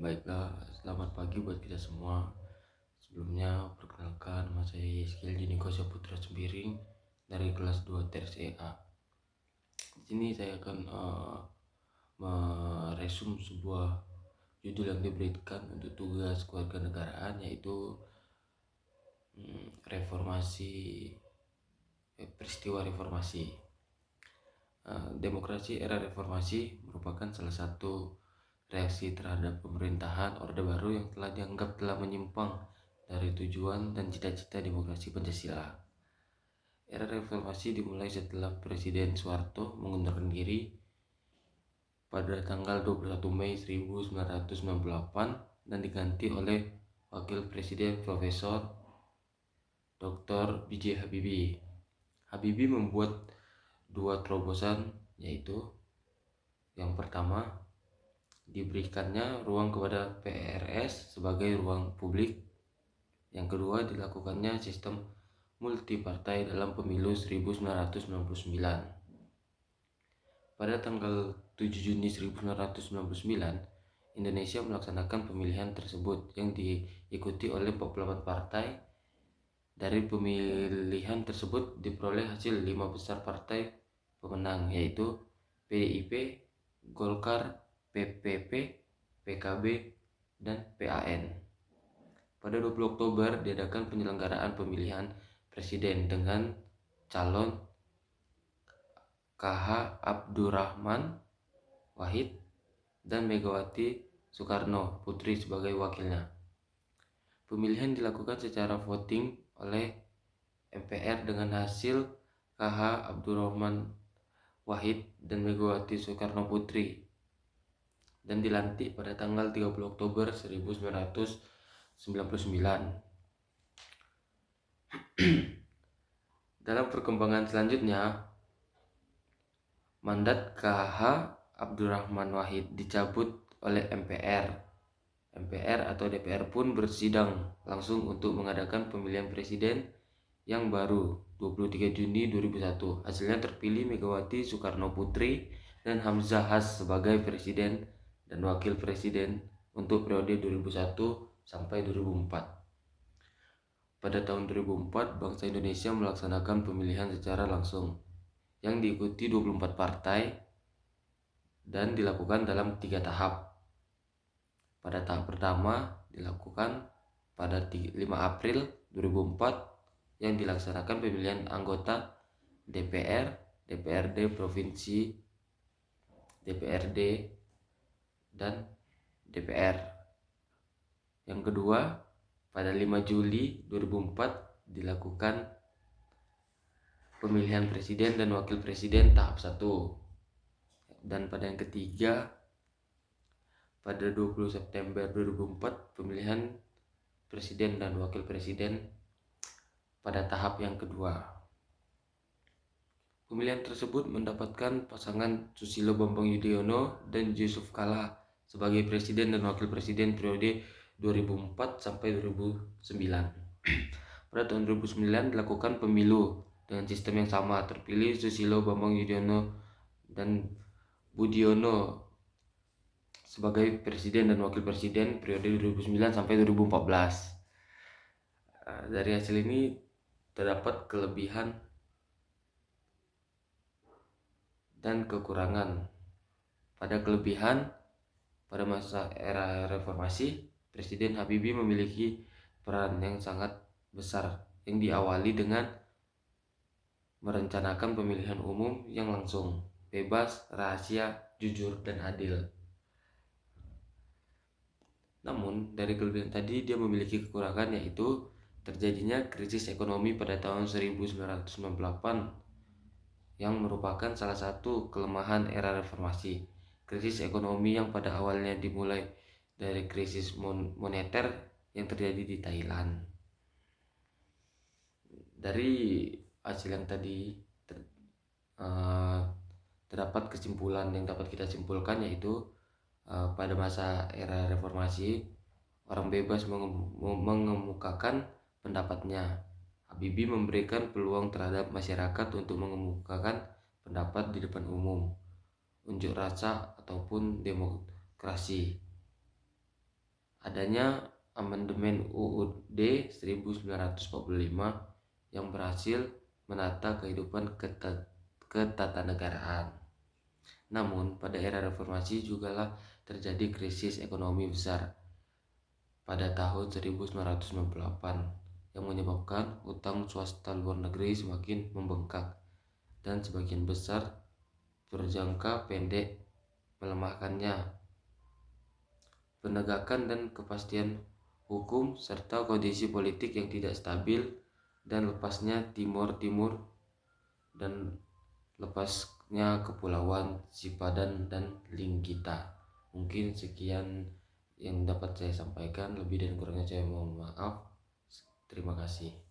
Baiklah, selamat pagi buat kita semua. Sebelumnya, perkenalkan nama saya Yeskiel Diniko Saputra Sembiring dari kelas 2 TRCA. Di sini saya akan meresum sebuah judul yang diberikan untuk tugas kewarganegaraan, yaitu peristiwa reformasi. Demokrasi era reformasi merupakan salah satu reaksi terhadap pemerintahan Orde Baru yang dianggap telah menyimpang dari tujuan dan cita-cita demokrasi Pancasila. Era reformasi dimulai setelah Presiden Soeharto mengundurkan diri pada tanggal 21 Mei 1998 dan diganti oleh Wakil Presiden Profesor Dr. B.J. Habibie. Habibie membuat dua terobosan, yaitu yang pertama, diberikannya ruang kepada PRS sebagai ruang publik. Yang kedua, dilakukannya sistem multipartai dalam pemilu 1999. Pada tanggal 7 Juni 1999, Indonesia melaksanakan pemilihan tersebut yang diikuti oleh 48 partai. Dari pemilihan tersebut diperoleh hasil 5 besar partai pemenang, yaitu PDIP, Golkar, PPP, PKB, dan PAN. Pada 20 Oktober diadakan penyelenggaraan pemilihan presiden dengan calon KH Abdurrahman Wahid dan Megawati Soekarno Putri sebagai wakilnya. Pemilihan dilakukan secara voting oleh MPR dengan hasil KH Abdurrahman Wahid dan Megawati Soekarno Putri dan dilantik pada tanggal 30 Oktober 1999. Dalam perkembangan selanjutnya, mandat KH Abdurrahman Wahid dicabut oleh MPR. MPR atau DPR pun bersidang langsung untuk mengadakan pemilihan presiden yang baru 23 Juni 2001. Hasilnya terpilih Megawati Soekarno Putri dan Hamzah Has sebagai presiden dan wakil presiden untuk periode 2001 sampai 2004. Pada tahun 2004, bangsa Indonesia melaksanakan pemilihan secara langsung yang diikuti 24 partai dan dilakukan dalam 3 tahap. Pada tahap pertama dilakukan pada 5 April 2004 yang dilaksanakan pemilihan anggota DPR, DPRD provinsi, DPRD, dan DPR. Yang kedua, pada 5 Juli 2004 dilakukan pemilihan presiden dan wakil presiden tahap 1. Dan pada yang ketiga, pada 20 September 2004 pemilihan presiden dan wakil presiden pada tahap yang kedua. Pemilihan tersebut mendapatkan pasangan Susilo Bambang Yudhoyono dan Yusuf Kala sebagai presiden dan wakil presiden periode 2004 sampai 2009. Pada tahun 2009 dilakukan pemilu dengan sistem yang sama, terpilih Susilo Bambang Yudhoyono dan Budiono sebagai presiden dan wakil presiden periode 2009 sampai 2014. Dari hasil ini terdapat kelebihan dan kekurangan. Pada kelebihan, pada masa era reformasi, Presiden Habibie memiliki peran yang sangat besar yang diawali dengan merencanakan pemilihan umum yang langsung, bebas, rahasia, jujur, dan adil. Namun, dari kelebihan tadi dia memiliki kekurangan, yaitu terjadinya krisis ekonomi pada tahun 1998 yang merupakan salah satu kelemahan era reformasi. Krisis ekonomi yang pada awalnya dimulai dari krisis moneter yang terjadi di Thailand. Dari hasil yang tadi terdapat kesimpulan yang dapat kita simpulkan, yaitu pada masa era reformasi orang bebas mengemukakan pendapatnya. Habibie memberikan peluang terhadap masyarakat untuk mengemukakan pendapat di depan umum, unjuk rasa ataupun demokrasi. adanya amandemen UUD 1945 yang berhasil menata kehidupan ketatanegaraan. Namun, pada era reformasi jugalah terjadi krisis ekonomi besar pada tahun 1998 yang menyebabkan utang swasta luar negeri semakin membengkak dan sebagian besar berjangka pendek melemahkannya. Penegakan dan kepastian hukum serta kondisi politik yang tidak stabil dan lepasnya Timor dan lepasnya kepulauan Sipadan dan Linggita. Mungkin sekian yang dapat saya sampaikan, lebih dan kurangnya saya mohon maaf. Terima kasih.